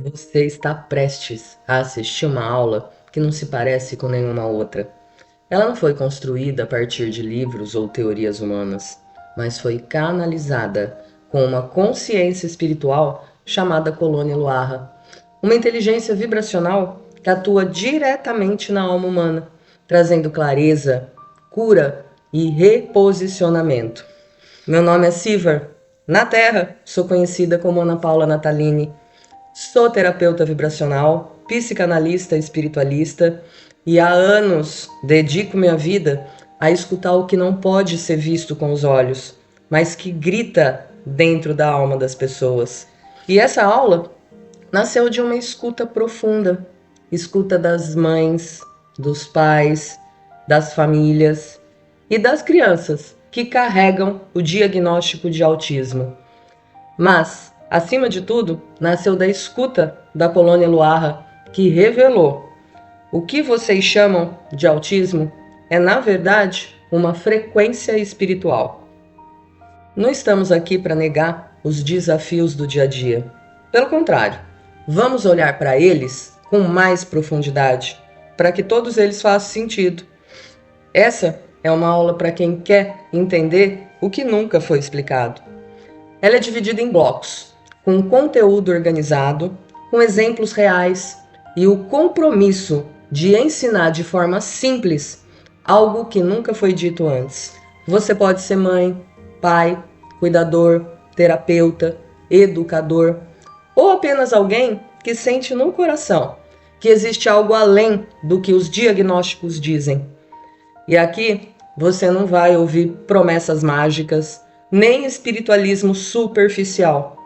Você está prestes a assistir uma aula que não se parece com nenhuma outra. Ela não foi construída a partir de livros ou teorias humanas, mas foi canalizada com uma consciência espiritual chamada Colônia Luarra, uma inteligência vibracional que atua diretamente na alma humana, trazendo clareza, cura e reposicionamento. Meu nome é Sivar. Na Terra, sou conhecida como Ana Paula Natalini. Sou terapeuta vibracional, psicanalista espiritualista e há anos dedico minha vida a escutar o que não pode ser visto com os olhos, mas que grita dentro da alma das pessoas. E essa aula nasceu de uma escuta profunda, escuta das mães, dos pais, das famílias e das crianças que carregam o diagnóstico de autismo. Mas, acima de tudo, nasceu da escuta da Colônia Luarra, que revelou o que vocês chamam de autismo é, na verdade, uma frequência espiritual. Não estamos aqui para negar os desafios do dia a dia. Pelo contrário, vamos olhar para eles com mais profundidade, para que todos eles façam sentido. Essa é uma aula para quem quer entender o que nunca foi explicado. Ela é dividida em blocos, com conteúdo organizado, com exemplos reais e o compromisso de ensinar de forma simples algo que nunca foi dito antes. Você pode ser mãe, pai, cuidador, terapeuta, educador ou apenas alguém que sente no coração que existe algo além do que os diagnósticos dizem. E aqui você não vai ouvir promessas mágicas, nem espiritualismo superficial,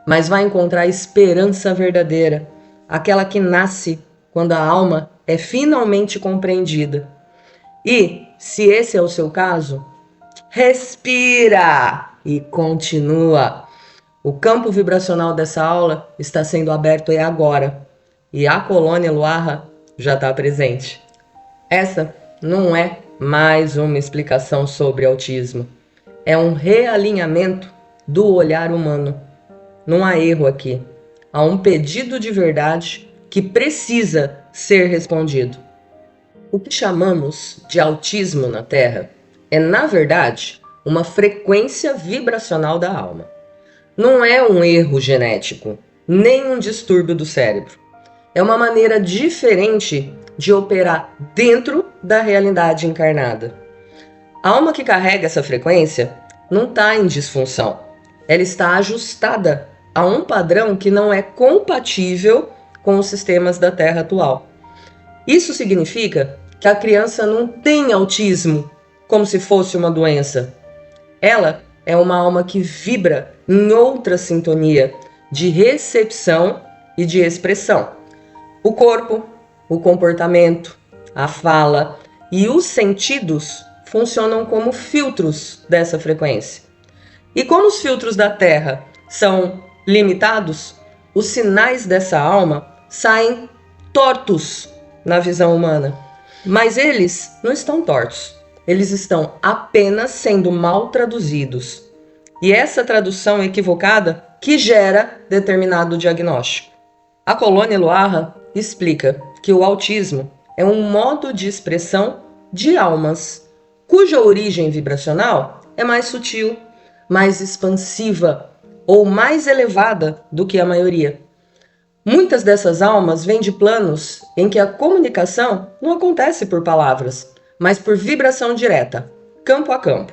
mas vai encontrar esperança verdadeira, aquela que nasce quando a alma é finalmente compreendida. E, se esse é o seu caso, respira e continua. O campo vibracional dessa aula está sendo aberto agora, e a Colônia Luarra já está presente. Essa não é mais uma explicação sobre autismo. É um realinhamento do olhar humano. Não há erro aqui. Há um pedido de verdade que precisa ser respondido. O que chamamos de autismo na Terra é, na verdade, uma frequência vibracional da alma. Não é um erro genético, nem um distúrbio do cérebro. É uma maneira diferente de operar dentro da realidade encarnada. A alma que carrega essa frequência não está em disfunção. Ela está ajustada a um padrão que não é compatível com os sistemas da Terra atual. Isso significa que a criança não tem autismo como se fosse uma doença. Ela é uma alma que vibra em outra sintonia de recepção e de expressão. O corpo, o comportamento, a fala e os sentidos funcionam como filtros dessa frequência. E como os filtros da Terra são limitados, os sinais dessa alma saem tortos na visão humana. Mas eles não estão tortos, eles estão apenas sendo mal traduzidos. E essa tradução equivocada que gera determinado diagnóstico. A Colônia Luarra explica que o autismo é um modo de expressão de almas, cuja origem vibracional é mais sutil, mais expansiva ou mais elevada do que a maioria. Muitas dessas almas vêm de planos em que a comunicação não acontece por palavras, mas por vibração direta, campo a campo.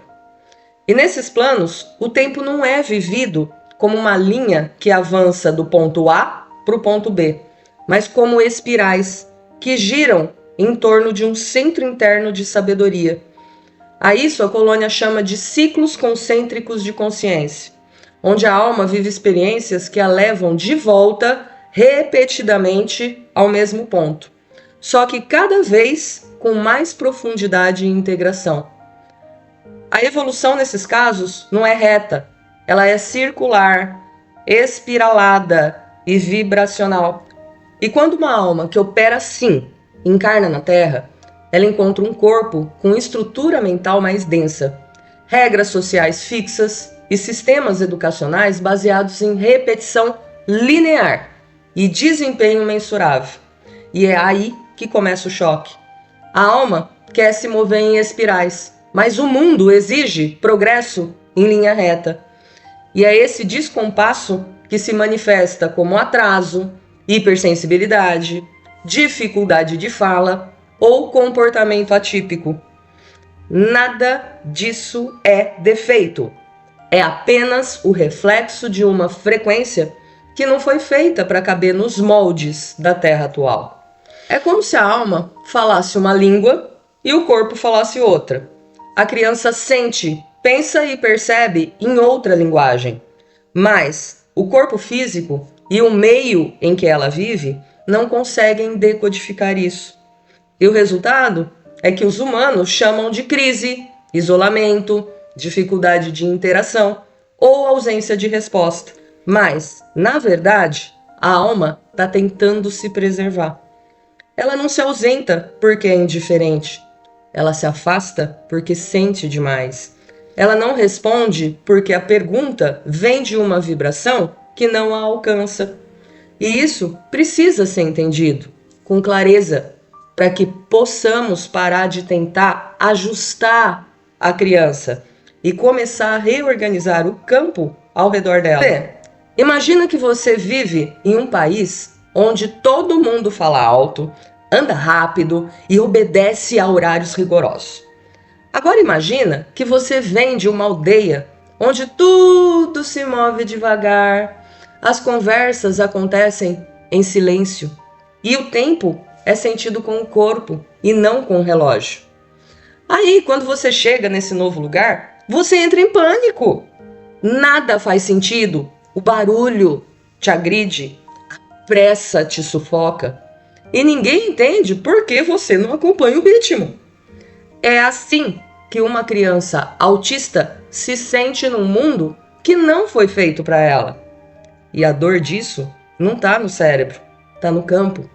E nesses planos, o tempo não é vivido como uma linha que avança do ponto A para o ponto B, mas como espirais que giram em torno de um centro interno de sabedoria. A isso a Colônia chama de ciclos concêntricos de consciência, onde a alma vive experiências que a levam de volta repetidamente ao mesmo ponto, só que cada vez com mais profundidade e integração. A evolução nesses casos não é reta, ela é circular, espiralada e vibracional. E quando uma alma que opera assim encarna na Terra, ela encontra um corpo com estrutura mental mais densa, regras sociais fixas e sistemas educacionais baseados em repetição linear. e desempenho mensurável. E é aí que começa o choque. A alma quer se mover em espirais, mas o mundo exige progresso em linha reta. E é esse descompasso que se manifesta como atraso, hipersensibilidade, dificuldade de fala ou comportamento atípico. Nada disso é defeito. É apenas o reflexo de uma frequência que não foi feita para caber nos moldes da Terra atual. É como se a alma falasse uma língua e o corpo falasse outra. A criança sente, pensa e percebe em outra linguagem, mas o corpo físico e o meio em que ela vive não conseguem decodificar isso. E o resultado é que os humanos chamam de crise, isolamento, dificuldade de interação ou ausência de resposta. Mas, na verdade, a alma está tentando se preservar. Ela não se ausenta porque é indiferente. Ela se afasta porque sente demais. Ela não responde porque a pergunta vem de uma vibração que não a alcança. E isso precisa ser entendido com clareza para que possamos parar de tentar ajustar a criança e começar a reorganizar o campo ao redor dela. Imagina que você vive em um país onde todo mundo fala alto, anda rápido e obedece a horários rigorosos. Agora imagina que você vem de uma aldeia onde tudo se move devagar, as conversas acontecem em silêncio e o tempo é sentido com o corpo e não com o relógio. Aí, quando você chega nesse novo lugar, você entra em pânico. Nada faz sentido, o barulho te agride, a pressa te sufoca e ninguém entende por que você não acompanha o ritmo. É assim que uma criança autista se sente num mundo que não foi feito para ela. E a dor disso não está no cérebro, está no campo.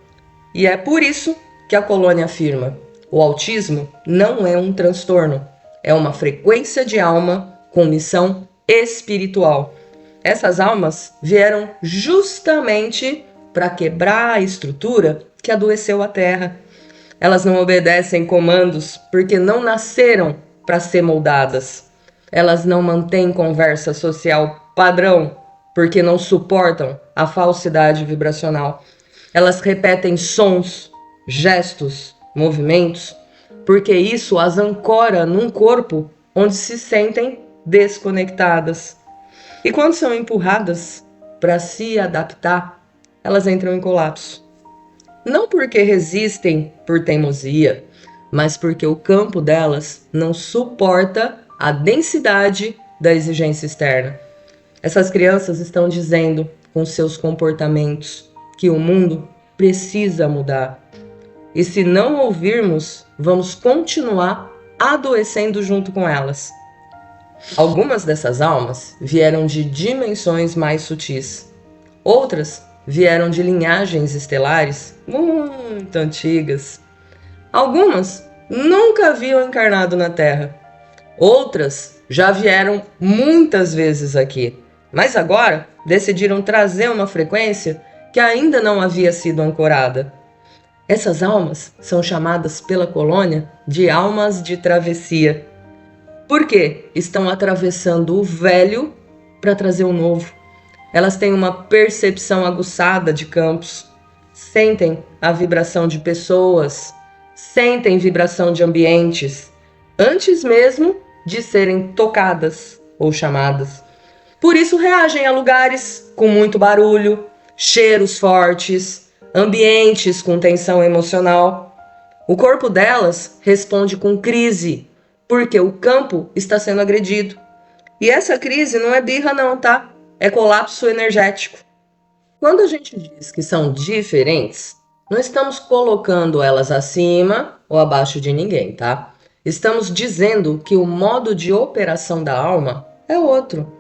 E é por isso que a Colônia afirma: o autismo não é um transtorno, é uma frequência de alma com missão espiritual. Essas almas vieram justamente para quebrar a estrutura que adoeceu a Terra. Elas não obedecem comandos porque não nasceram para ser moldadas. Elas não mantêm conversa social padrão porque não suportam a falsidade vibracional. Elas repetem sons, gestos, movimentos, porque isso as ancora num corpo onde se sentem desconectadas. E quando são empurradas para se adaptar, elas entram em colapso. Não porque resistem por teimosia, mas porque o campo delas não suporta a densidade da exigência externa. Essas crianças estão dizendo com seus comportamentos que o mundo precisa mudar. E se não ouvirmos, vamos continuar adoecendo junto com elas. Algumas dessas almas vieram de dimensões mais sutis. Outras vieram de linhagens estelares muito antigas. Algumas nunca haviam encarnado na Terra. Outras já vieram muitas vezes aqui, mas agora decidiram trazer uma frequência que ainda não havia sido ancorada. Essas almas são chamadas pela colônia de almas de travessia. Por quê? Estão atravessando o velho para trazer o novo. Elas têm uma percepção aguçada de campos, sentem a vibração de pessoas, sentem vibração de ambientes, antes mesmo de serem tocadas ou chamadas. Por isso reagem a lugares com muito barulho, cheiros fortes, ambientes com tensão emocional. O corpo delas responde com crise, porque o campo está sendo agredido. E essa crise não é birra não, tá? É colapso energético. Quando a gente diz que são diferentes, não estamos colocando elas acima ou abaixo de ninguém, tá? Estamos dizendo que o modo de operação da alma é outro.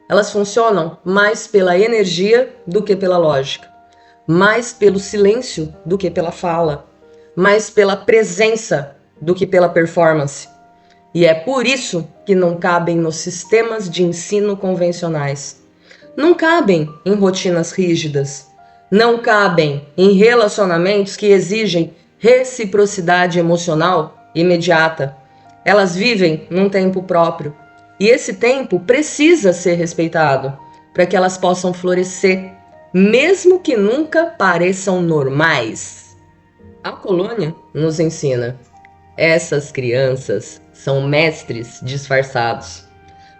Elas funcionam mais pela energia do que pela lógica, mais pelo silêncio do que pela fala, mais pela presença do que pela performance. E é por isso que não cabem nos sistemas de ensino convencionais. Não cabem em rotinas rígidas. não cabem em relacionamentos que exigem reciprocidade emocional imediata. Elas vivem num tempo próprio e esse tempo precisa ser respeitado para que elas possam florescer, mesmo que nunca pareçam normais. A colônia nos ensina: essas crianças são mestres disfarçados,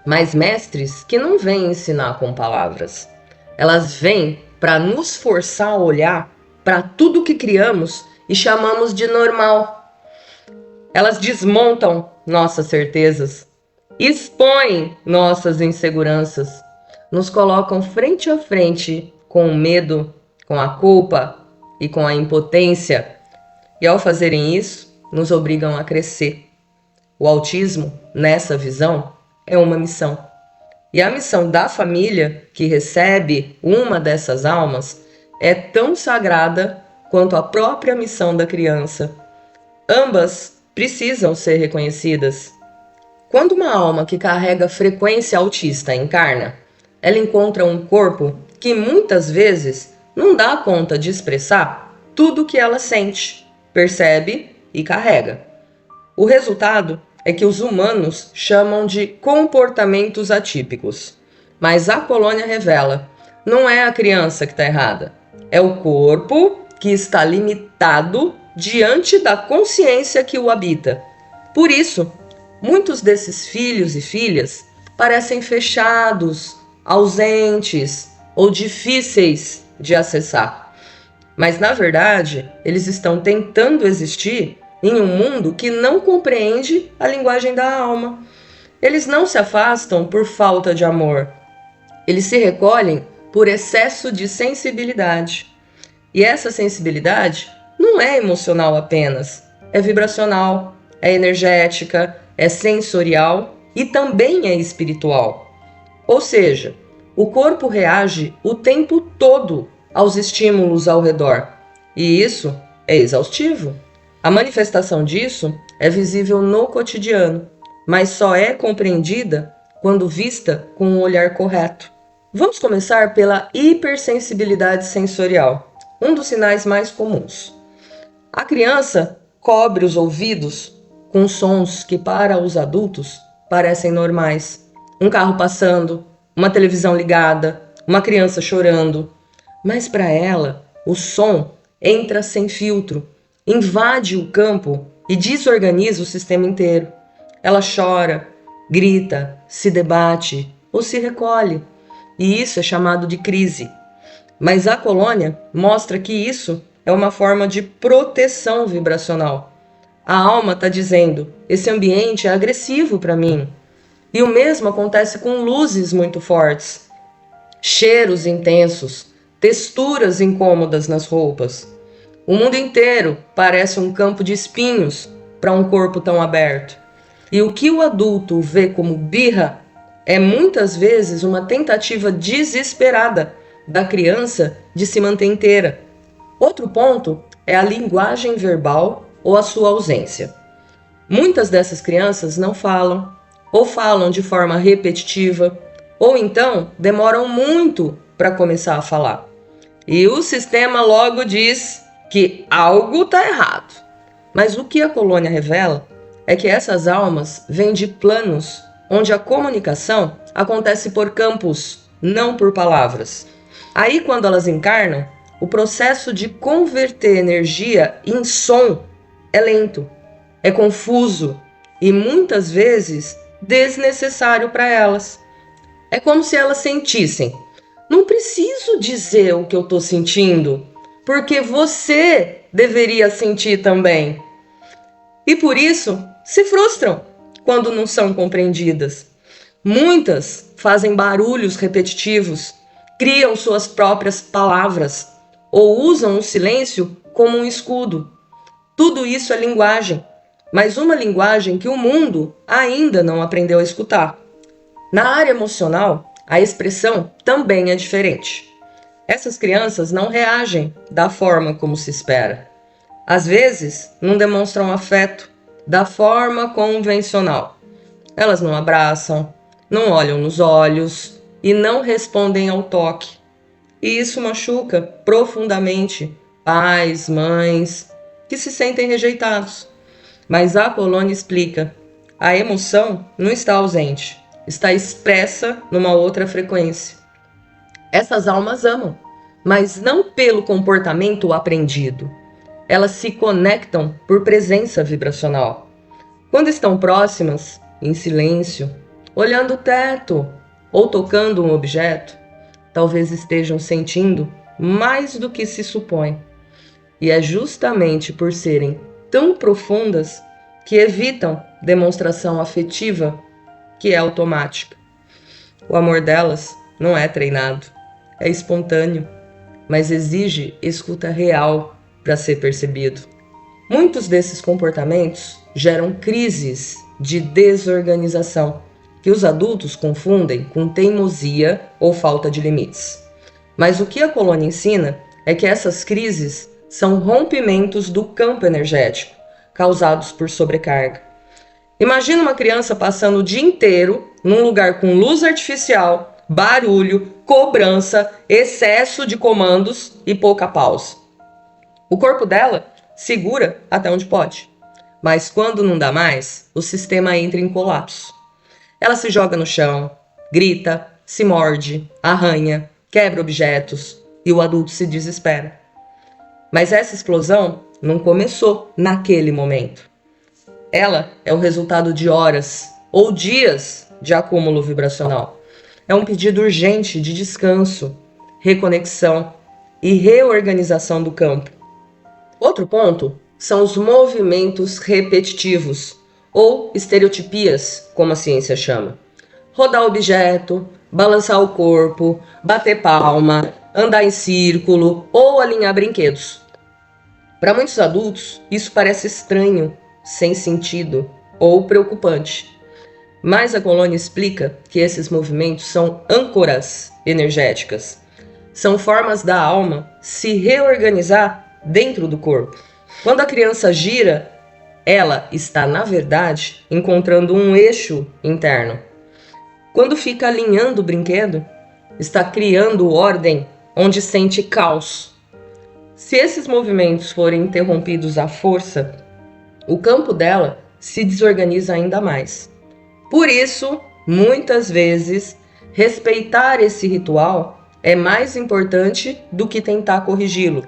mas mestres que não vêm ensinar com palavras. Elas vêm para nos forçar a olhar para tudo que criamos e chamamos de normal. Elas desmontam nossas certezas, expõem nossas inseguranças, nos colocam frente a frente com o medo, com a culpa e com a impotência. E ao fazerem isso, nos obrigam a crescer. O autismo, nessa visão, é uma missão. E a missão da família, que recebe uma dessas almas, é tão sagrada quanto a própria missão da criança. Ambas precisam ser reconhecidas. Quando uma alma que carrega frequência autista encarna, ela encontra um corpo que muitas vezes não dá conta de expressar tudo o que ela sente, percebe e carrega. O resultado é que os humanos chamam de comportamentos atípicos. Mas a colônia revela: não é a criança que está errada, é o corpo que está limitado diante da consciência que o habita. Por isso, muitos desses filhos e filhas parecem fechados, ausentes ou difíceis de acessar. Mas, na verdade, eles estão tentando existir em um mundo que não compreende a linguagem da alma. Eles não se afastam por falta de amor. Eles se recolhem por excesso de sensibilidade. E essa sensibilidade não é emocional apenas, é vibracional, é energética, é sensorial e também é espiritual. Ou seja, o corpo reage o tempo todo aos estímulos ao redor, e isso é exaustivo. A manifestação disso é visível no cotidiano, mas só é compreendida quando vista com um olhar correto. Vamos começar pela hipersensibilidade sensorial, um dos sinais mais comuns. A criança cobre os ouvidos com sons que para os adultos parecem normais. Um carro passando, uma televisão ligada, uma criança chorando. Mas para ela, o som entra sem filtro, invade o campo e desorganiza o sistema inteiro. Ela chora, grita, se debate ou se recolhe. E isso é chamado de crise. Mas a colônia mostra que isso é uma forma de proteção vibracional. A alma está dizendo: esse ambiente é agressivo para mim. E o mesmo acontece com luzes muito fortes, cheiros intensos, texturas incômodas nas roupas. O mundo inteiro parece um campo de espinhos para um corpo tão aberto. E o que o adulto vê como birra é muitas vezes uma tentativa desesperada da criança de se manter inteira. Outro ponto é a linguagem verbal ou a sua ausência. Muitas dessas crianças não falam, ou falam de forma repetitiva, ou então demoram muito para começar a falar. E o sistema logo diz que algo está errado. Mas o que a colônia revela é que essas almas vêm de planos onde a comunicação acontece por campos, não por palavras. Aí, quando elas encarnam, o processo de converter energia em som é lento, é confuso e muitas vezes desnecessário para elas. É como se elas sentissem: não preciso dizer o que eu estou sentindo, porque você deveria sentir também. E por isso se frustram quando não são compreendidas. Muitas fazem barulhos repetitivos, criam suas próprias palavras ou usam o silêncio como um escudo. Tudo isso é linguagem, mas uma linguagem que o mundo ainda não aprendeu a escutar. Na área emocional, a expressão também é diferente. Essas crianças não reagem da forma como se espera. Às vezes, não demonstram afeto da forma convencional. Elas não abraçam, não olham nos olhos e não respondem ao toque. E isso machuca profundamente pais, mães, que se sentem rejeitados. Mas a Apolônia explica: a emoção não está ausente, está expressa numa outra frequência. Essas almas amam, mas não pelo comportamento aprendido. Elas se conectam por presença vibracional. Quando estão próximas, em silêncio, olhando o teto ou tocando um objeto, talvez estejam sentindo mais do que se supõe. E é justamente por serem tão profundas que evitam demonstração afetiva, que é automática. O amor delas não é treinado, é espontâneo, mas exige escuta real para ser percebido. Muitos desses comportamentos geram crises de desorganização, que os adultos confundem com teimosia ou falta de limites. Mas o que a Apolônia ensina é que essas crises são rompimentos do campo energético, causados por sobrecarga. Imagina uma criança passando o dia inteiro num lugar com luz artificial, barulho, cobrança, excesso de comandos e pouca pausa. O corpo dela segura até onde pode, mas quando não dá mais, o sistema entra em colapso. Ela se joga no chão, grita, se morde, arranha, quebra objetos e o adulto se desespera. Mas essa explosão não começou naquele momento. Ela é o resultado de horas ou dias de acúmulo vibracional. É um pedido urgente de descanso, reconexão e reorganização do campo. Outro ponto são os movimentos repetitivos, ou estereotipias, como a ciência chama. Rodar objeto, balançar o corpo, bater palma, andar em círculo ou alinhar brinquedos. Para muitos adultos, isso parece estranho, sem sentido ou preocupante. Mas a Apolônia explica que esses movimentos são âncoras energéticas. São formas da alma se reorganizar dentro do corpo. Quando a criança gira, ela está, na verdade, encontrando um eixo interno. Quando fica alinhando o brinquedo, está criando ordem onde sente caos. Se esses movimentos forem interrompidos à força, o campo dela se desorganiza ainda mais. Por isso, muitas vezes, respeitar esse ritual é mais importante do que tentar corrigi-lo.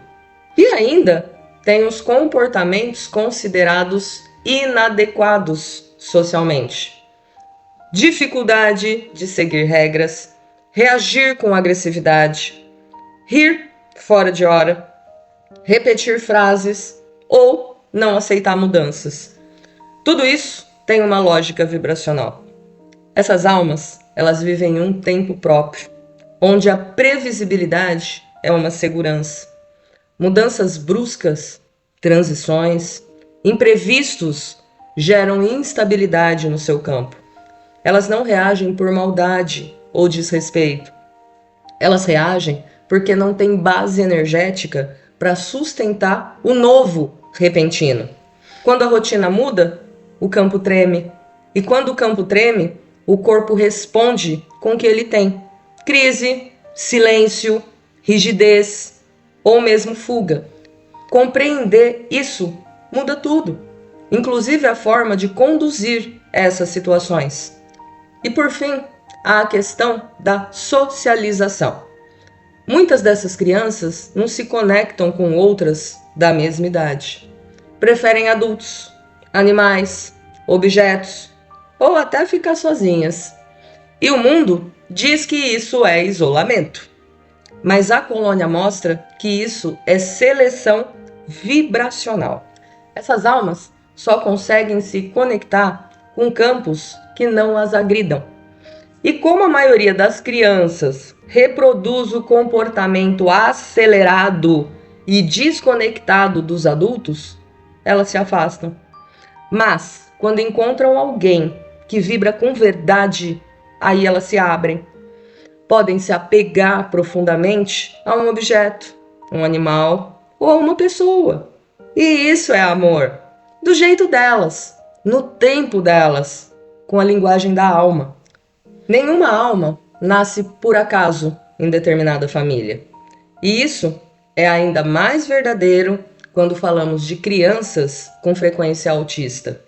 E ainda tem os comportamentos considerados inadequados socialmente. Dificuldade de seguir regras, reagir com agressividade, rir fora de hora, repetir frases ou não aceitar mudanças. Tudo isso tem uma lógica vibracional. Essas almas, elas vivem em um tempo próprio, onde a previsibilidade é uma segurança. Mudanças bruscas, transições, imprevistos geram instabilidade no seu campo. Elas não reagem por maldade ou desrespeito. Elas reagem porque não têm base energética para sustentar o novo repentino. Quando a rotina muda, o campo treme. E quando o campo treme, o corpo responde com o que ele tem: crise, silêncio, rigidez ou mesmo fuga. Compreender isso muda tudo, inclusive a forma de conduzir essas situações. E por fim, há a questão da socialização. Muitas dessas crianças não se conectam com outras da mesma idade. Preferem adultos, animais, objetos ou até ficar sozinhas. E o mundo diz que isso é isolamento. Mas a Apolônia mostra que isso é seleção vibracional. Essas almas só conseguem se conectar com campos que não as agridam. E como a maioria das crianças reproduz o comportamento acelerado e desconectado dos adultos, elas se afastam. Mas, quando encontram alguém que vibra com verdade, aí elas se abrem. Podem se apegar profundamente a um objeto, um animal ou a uma pessoa. E isso é amor, do jeito delas, no tempo delas, com a linguagem da alma. Nenhuma alma nasce por acaso em determinada família. E isso é ainda mais verdadeiro quando falamos de crianças com frequência autista.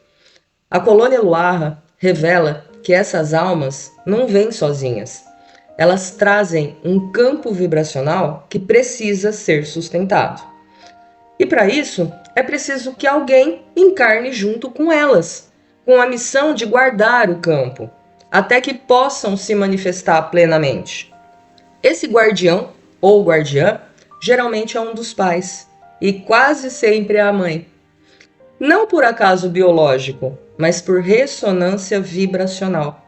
A colônia Luarra revela que essas almas não vêm sozinhas. Elas trazem um campo vibracional que precisa ser sustentado. E para isso, é preciso que alguém encarne junto com elas, com a missão de guardar o campo, até que possam se manifestar plenamente. Esse guardião ou guardiã geralmente é um dos pais, e quase sempre é a mãe. Não por acaso biológico, mas por ressonância vibracional.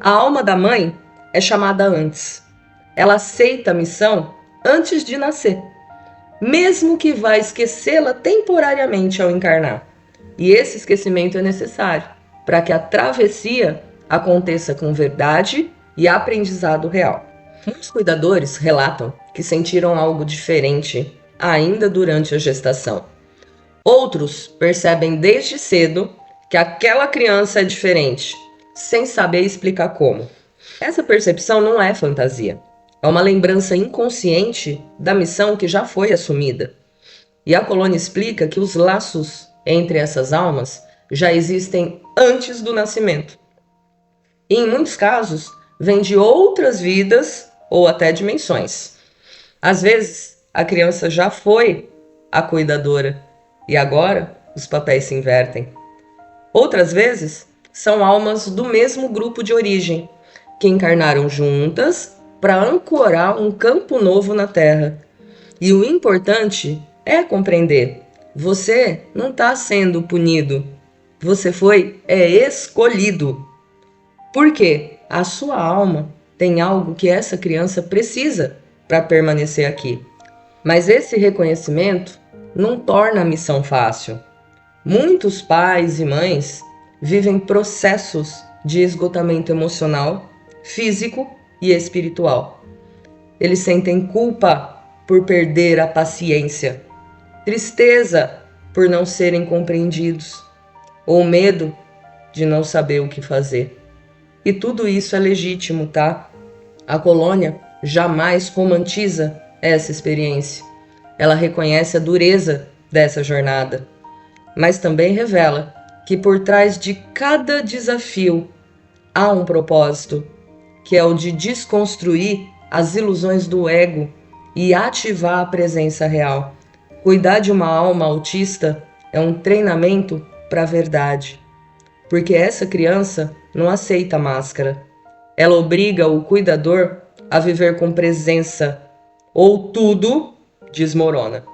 A alma da mãe é chamada antes. Ela aceita a missão antes de nascer, mesmo que vá esquecê-la temporariamente ao encarnar. E esse esquecimento é necessário para que a travessia aconteça com verdade e aprendizado real. Muitos cuidadores relatam que sentiram algo diferente ainda durante a gestação. Outros percebem desde cedo que aquela criança é diferente, sem saber explicar como. Essa percepção não é fantasia, é uma lembrança inconsciente da missão que já foi assumida. E a colônia explica que os laços entre essas almas já existem antes do nascimento. E em muitos casos, vêm de outras vidas ou até dimensões. Às vezes, a criança já foi a cuidadora e agora os papéis se invertem. Outras vezes, são almas do mesmo grupo de origem, que encarnaram juntas para ancorar um campo novo na Terra. E o importante é compreender: você não está sendo punido, você foi escolhido. Porque a sua alma tem algo que essa criança precisa para permanecer aqui. Mas esse reconhecimento não torna a missão fácil. Muitos pais e mães vivem processos de esgotamento emocional, físico e espiritual. Eles sentem culpa por perder a paciência, tristeza por não serem compreendidos, ou medo de não saber o que fazer. E tudo isso é legítimo, tá? A colônia jamais romantiza essa experiência. Ela reconhece a dureza dessa jornada, mas também revela que por trás de cada desafio há um propósito, que é o de desconstruir as ilusões do ego e ativar a presença real. Cuidar de uma alma autista é um treinamento para a verdade, porque essa criança não aceita máscara. Ela obriga o cuidador a viver com presença, ou tudo desmorona.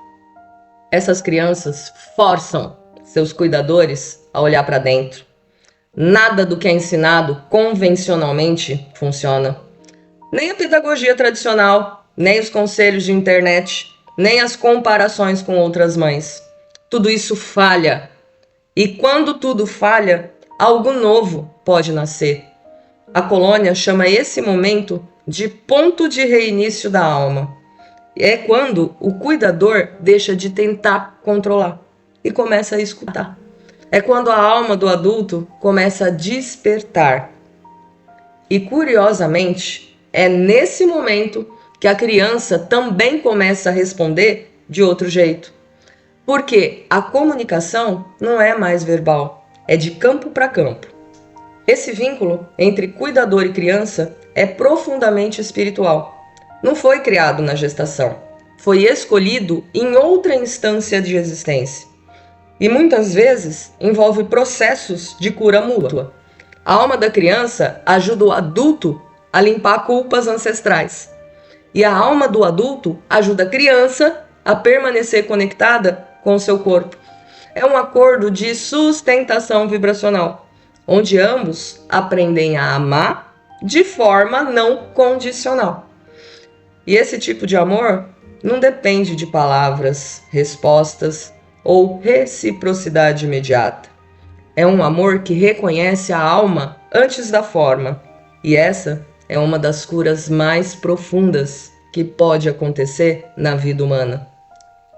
Essas crianças forçam seus cuidadores a olhar para dentro. Nada do que é ensinado convencionalmente funciona. Nem a pedagogia tradicional, nem os conselhos de internet, nem as comparações com outras mães. Tudo isso falha. E quando tudo falha, algo novo pode nascer. A colônia chama esse momento de ponto de reinício da alma. É quando o cuidador deixa de tentar controlar e começa a escutar. É quando a alma do adulto começa a despertar. E curiosamente, é nesse momento que a criança também começa a responder de outro jeito. Porque a comunicação não é mais verbal, é de campo para campo. Esse vínculo entre cuidador e criança é profundamente espiritual. Não foi criado na gestação, foi escolhido em outra instância de existência. E muitas vezes envolve processos de cura mútua. A alma da criança ajuda o adulto a limpar culpas ancestrais. E a alma do adulto ajuda a criança a permanecer conectada com o seu corpo. É um acordo de sustentação vibracional, onde ambos aprendem a amar de forma não condicional. E esse tipo de amor não depende de palavras, respostas ou reciprocidade imediata. É um amor que reconhece a alma antes da forma. E essa é uma das curas mais profundas que pode acontecer na vida humana.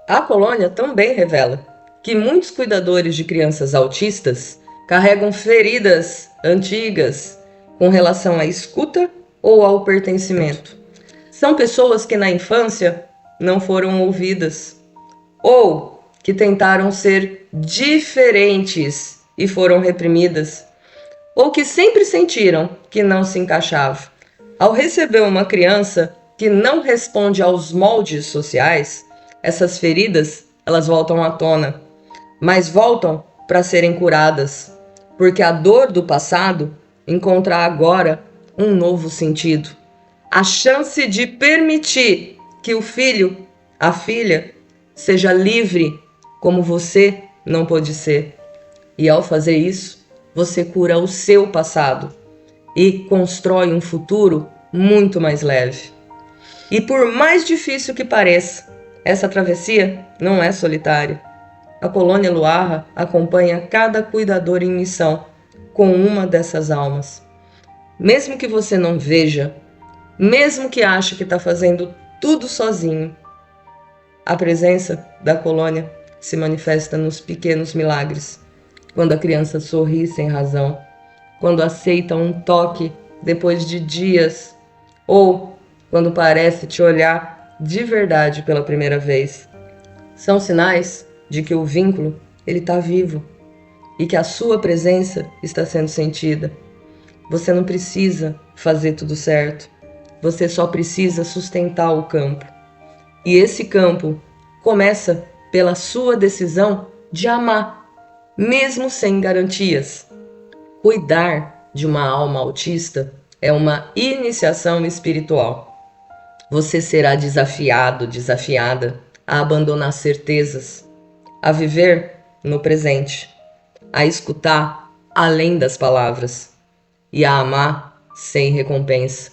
A colônia também revela que muitos cuidadores de crianças autistas carregam feridas antigas com relação à escuta ou ao pertencimento. São pessoas que na infância não foram ouvidas, ou que tentaram ser diferentes e foram reprimidas, ou que sempre sentiram que não se encaixava. Ao receber uma criança que não responde aos moldes sociais, essas feridas, elas voltam à tona, mas voltam para serem curadas, porque a dor do passado encontra agora um novo sentido. A chance de permitir que o filho, a filha, seja livre como você não pôde ser. E ao fazer isso, você cura o seu passado e constrói um futuro muito mais leve. E por mais difícil que pareça, essa travessia não é solitária. A Colônia Luarra acompanha cada cuidador em missão com uma dessas almas. Mesmo que você não veja, mesmo que ache que está fazendo tudo sozinho, a presença da colônia se manifesta nos pequenos milagres. Quando a criança sorri sem razão, quando aceita um toque depois de dias, ou quando parece te olhar de verdade pela primeira vez. São sinais de que o vínculo ele está vivo e que a sua presença está sendo sentida. Você não precisa fazer tudo certo, você só precisa sustentar o campo. E esse campo começa pela sua decisão de amar, mesmo sem garantias. Cuidar de uma alma autista é uma iniciação espiritual. Você será desafiado, desafiada a abandonar certezas, a viver no presente, a escutar além das palavras e a amar sem recompensa.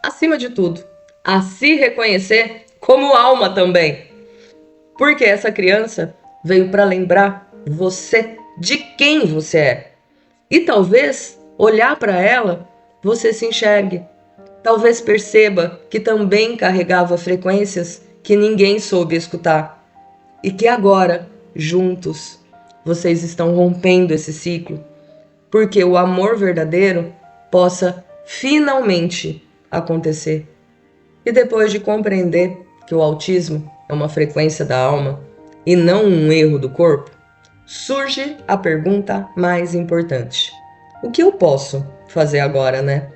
Acima de tudo, a se reconhecer como alma também. Porque essa criança veio para lembrar você de quem você é. E talvez, olhar para ela, você se enxergue. Talvez perceba que também carregava frequências que ninguém soube escutar. E que agora, juntos, vocês estão rompendo esse ciclo. Porque o amor verdadeiro possa finalmente acontecer. E depois de compreender que o autismo é uma frequência da alma e não um erro do corpo, surge a pergunta mais importante. O que eu posso fazer agora, né?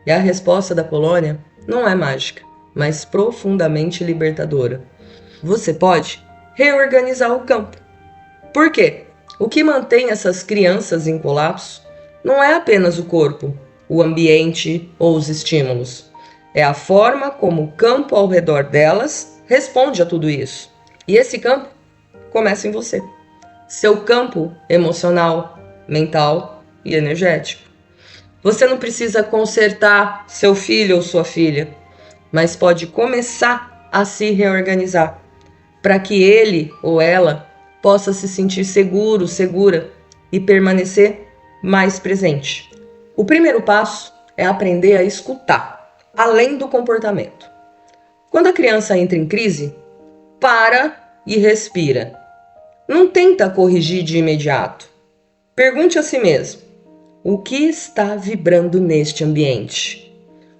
E a resposta da colônia não é mágica, mas profundamente libertadora. Você pode reorganizar o campo. Por quê? O que mantém essas crianças em colapso não é apenas o corpo, o ambiente ou os estímulos. É a forma como o campo ao redor delas responde a tudo isso. E esse campo começa em você. Seu campo emocional, mental e energético. Você não precisa consertar seu filho ou sua filha, mas pode começar a se reorganizar para que ele ou ela possa se sentir seguro, segura e permanecer mais presente. O primeiro passo é aprender a escutar, além do comportamento. Quando a criança entra em crise, para e respira. Não tenta corrigir de imediato. Pergunte a si mesmo: o que está vibrando neste ambiente?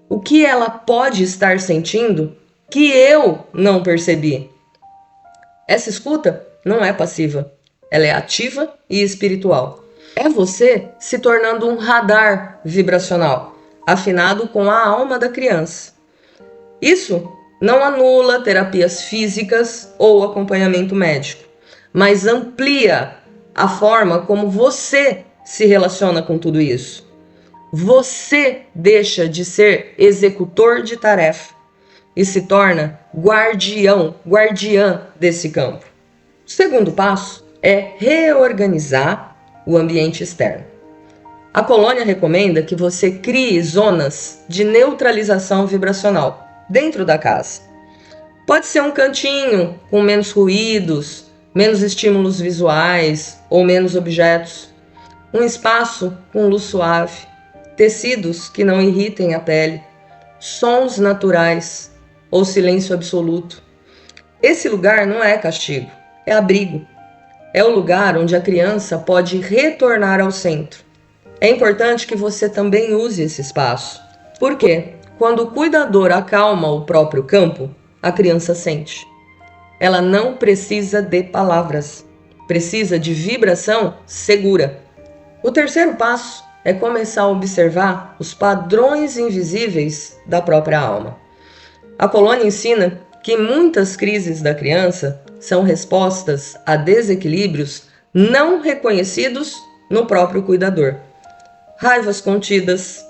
O que ela pode estar sentindo que eu não percebi? Essa escuta não é passiva, ela é ativa e espiritual. É você se tornando um radar vibracional, afinado com a alma da criança. Isso não anula terapias físicas ou acompanhamento médico, mas amplia a forma como você se relaciona com tudo isso. Você deixa de ser executor de tarefa e se torna guardiã desse campo. O segundo passo é reorganizar o ambiente externo. A colônia recomenda que você crie zonas de neutralização vibracional dentro da casa. Pode ser um cantinho com menos ruídos, menos estímulos visuais ou menos objetos. Um espaço com luz suave, tecidos que não irritem a pele, sons naturais ou silêncio absoluto. Esse lugar não é castigo, é abrigo. É o lugar onde a criança pode retornar ao centro. É importante que você também use esse espaço. Por quê? Quando o cuidador acalma o próprio campo, a criança sente. Ela não precisa de palavras, precisa de vibração segura. O terceiro passo é começar a observar os padrões invisíveis da própria alma. A Colônia ensina que muitas crises da criança são respostas a desequilíbrios não reconhecidos no próprio cuidador. Raivas contidas,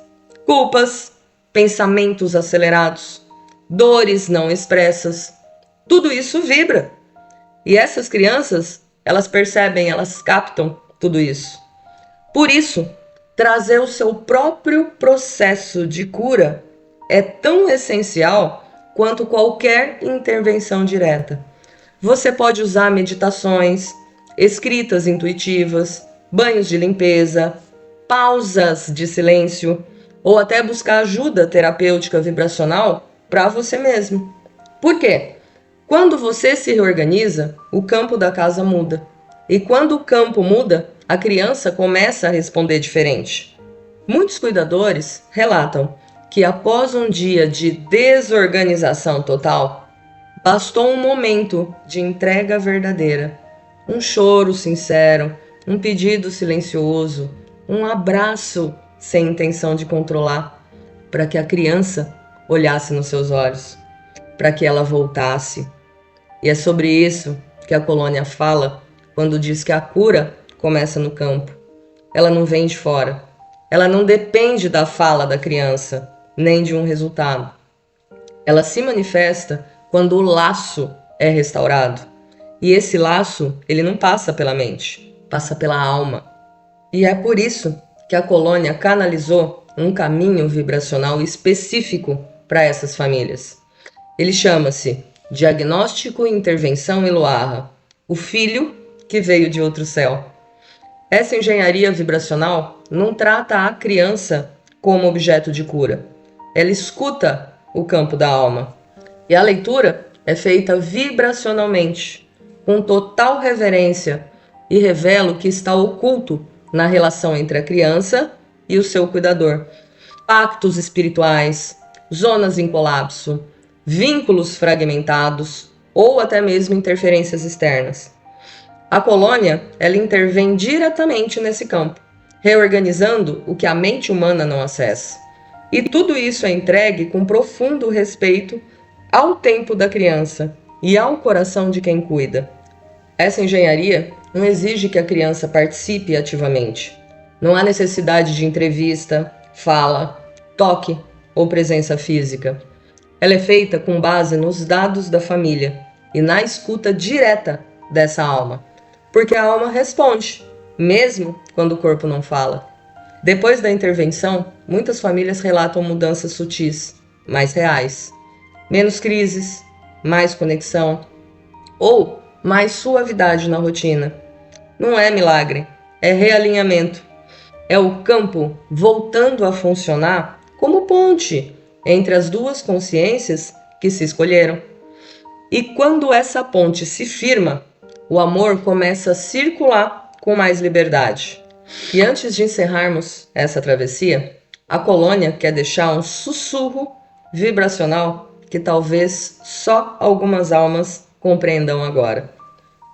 culpas, pensamentos acelerados, dores não expressas, tudo isso vibra. E essas crianças, elas percebem, elas captam tudo isso. Por isso, trazer o seu próprio processo de cura é tão essencial quanto qualquer intervenção direta. Você pode usar meditações, escritas intuitivas, banhos de limpeza, pausas de silêncio ou até buscar ajuda terapêutica vibracional para você mesmo. Por quê? Quando você se reorganiza, o campo da casa muda. E quando o campo muda, a criança começa a responder diferente. Muitos cuidadores relatam que após um dia de desorganização total, bastou um momento de entrega verdadeira, um choro sincero, um pedido silencioso, um abraço sem intenção de controlar, para que a criança olhasse nos seus olhos, para que ela voltasse. E é sobre isso que a Colônia fala quando diz que a cura começa no campo. Ela não vem de fora. Ela não depende da fala da criança, nem de um resultado. Ela se manifesta quando o laço é restaurado. E esse laço, ele não passa pela mente, passa pela alma. E é por isso que a Colônia canalizou um caminho vibracional específico para essas famílias. Ele chama-se Diagnóstico, Intervenção e Luarra, o filho que veio de outro céu. Essa engenharia vibracional não trata a criança como objeto de cura. Ela escuta o campo da alma. E a leitura é feita vibracionalmente, com total reverência, e revela o que está oculto na relação entre a criança e o seu cuidador. Pactos espirituais, zonas em colapso, vínculos fragmentados ou até mesmo interferências externas. A Colônia, ela intervém diretamente nesse campo, reorganizando o que a mente humana não acessa. E tudo isso é entregue com profundo respeito ao tempo da criança e ao coração de quem cuida. Essa engenharia não exige que a criança participe ativamente. Não há necessidade de entrevista, fala, toque ou presença física. Ela é feita com base nos dados da família e na escuta direta dessa alma, porque a alma responde, mesmo quando o corpo não fala. Depois da intervenção, muitas famílias relatam mudanças sutis, mais reais. Menos crises, mais conexão ou mais suavidade na rotina. Não é milagre, é realinhamento. É o campo voltando a funcionar como ponte entre as duas consciências que se escolheram. E quando essa ponte se firma, o amor começa a circular com mais liberdade. E antes de encerrarmos essa travessia, a Colônia quer deixar um sussurro vibracional que talvez só algumas almas compreendam agora.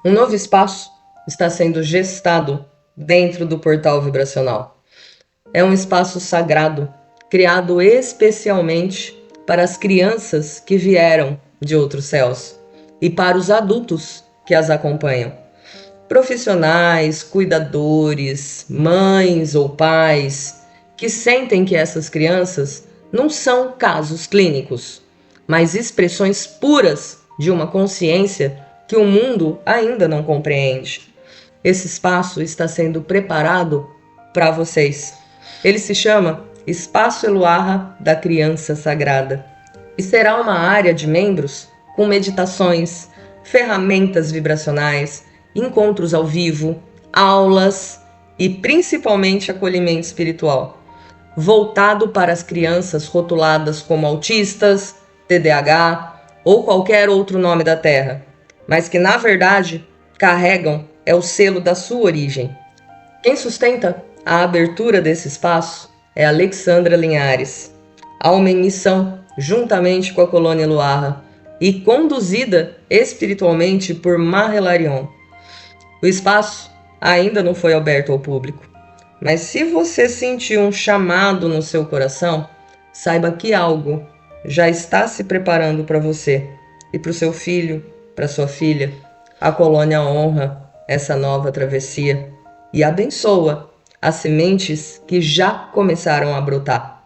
Um novo espaço está sendo gestado dentro do portal vibracional. É um espaço sagrado, criado especialmente para as crianças que vieram de outros céus e para os adultos que as acompanham. Profissionais, cuidadores, mães ou pais que sentem que essas crianças não são casos clínicos, mas expressões puras de uma consciência que o mundo ainda não compreende. Esse espaço está sendo preparado para vocês. Ele se chama Espaço Eluarra da Criança Sagrada e será uma área de membros com meditações, ferramentas vibracionais, encontros ao vivo, aulas e principalmente acolhimento espiritual, voltado para as crianças rotuladas como autistas, TDAH ou qualquer outro nome da Terra, mas que na verdade carregam o selo da sua origem. Quem sustenta a abertura desse espaço é Alexandra Linhares, alma em missão, juntamente com a Colônia Luarra, e conduzida espiritualmente por Mahilarion. O espaço ainda não foi aberto ao público, mas se você sentir um chamado no seu coração, saiba que algo já está se preparando para você e para o seu filho, para sua filha. A colônia honra essa nova travessia e abençoa as sementes que já começaram a brotar.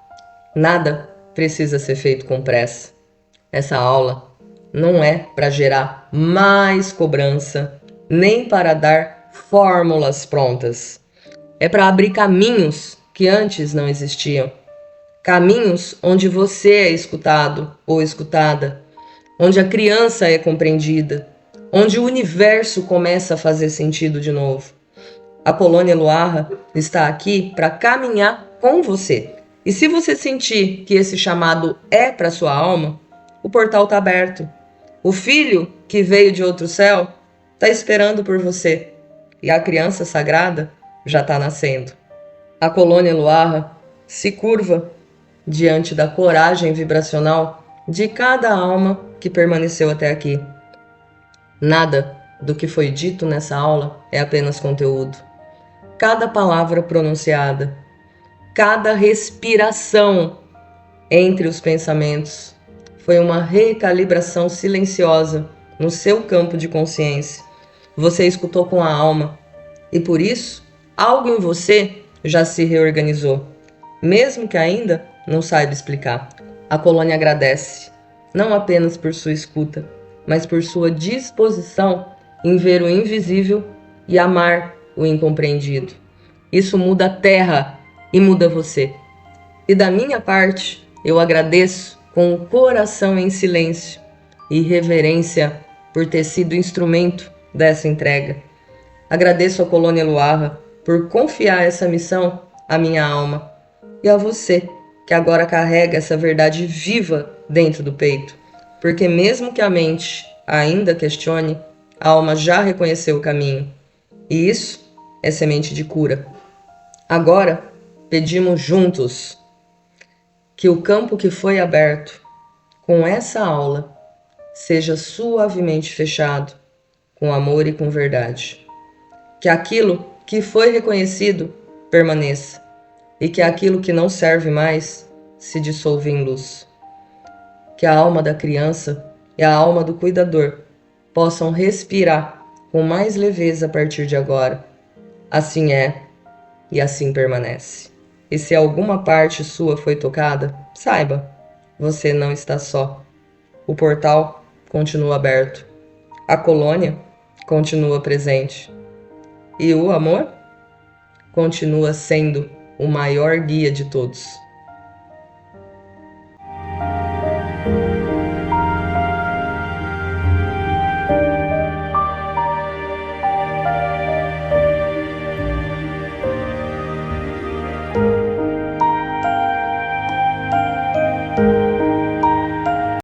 Nada precisa ser feito com pressa. Essa aula não é para gerar mais cobrança, nem para dar fórmulas prontas. É para abrir caminhos que antes não existiam. Caminhos onde você é escutado ou escutada, onde a criança é compreendida, onde o universo começa a fazer sentido de novo. A colônia Luarra está aqui para caminhar com você. E se você sentir que esse chamado é para sua alma, o portal está aberto. O filho que veio de outro céu está esperando por você. E a criança sagrada já está nascendo. A colônia Luarra se curva diante da coragem vibracional de cada alma que permaneceu até aqui. Nada do que foi dito nessa aula é apenas conteúdo. Cada palavra pronunciada, cada respiração entre os pensamentos foi uma recalibração silenciosa no seu campo de consciência. Você escutou com a alma e por isso algo em você já se reorganizou, mesmo que ainda não saiba explicar. A colônia agradece, não apenas por sua escuta, mas por sua disposição em ver o invisível e amar o incompreendido. Isso muda a Terra e muda você. E da minha parte, eu agradeço com o coração em silêncio e reverência por ter sido instrumento dessa entrega. Agradeço à colônia Luarra por confiar essa missão à minha alma e a você, que agora carrega essa verdade viva dentro do peito, porque mesmo que a mente ainda questione, a alma já reconheceu o caminho, e isso é semente de cura. Agora, pedimos juntos que o campo que foi aberto com essa aula seja suavemente fechado, com amor e com verdade. Que aquilo que foi reconhecido permaneça, e que aquilo que não serve mais se dissolva em luz. Que a alma da criança e a alma do cuidador possam respirar com mais leveza a partir de agora. Assim é e assim permanece. E se alguma parte sua foi tocada, saiba, você não está só. O portal continua aberto. A colônia continua presente. E o amor continua sendo o maior guia de todos.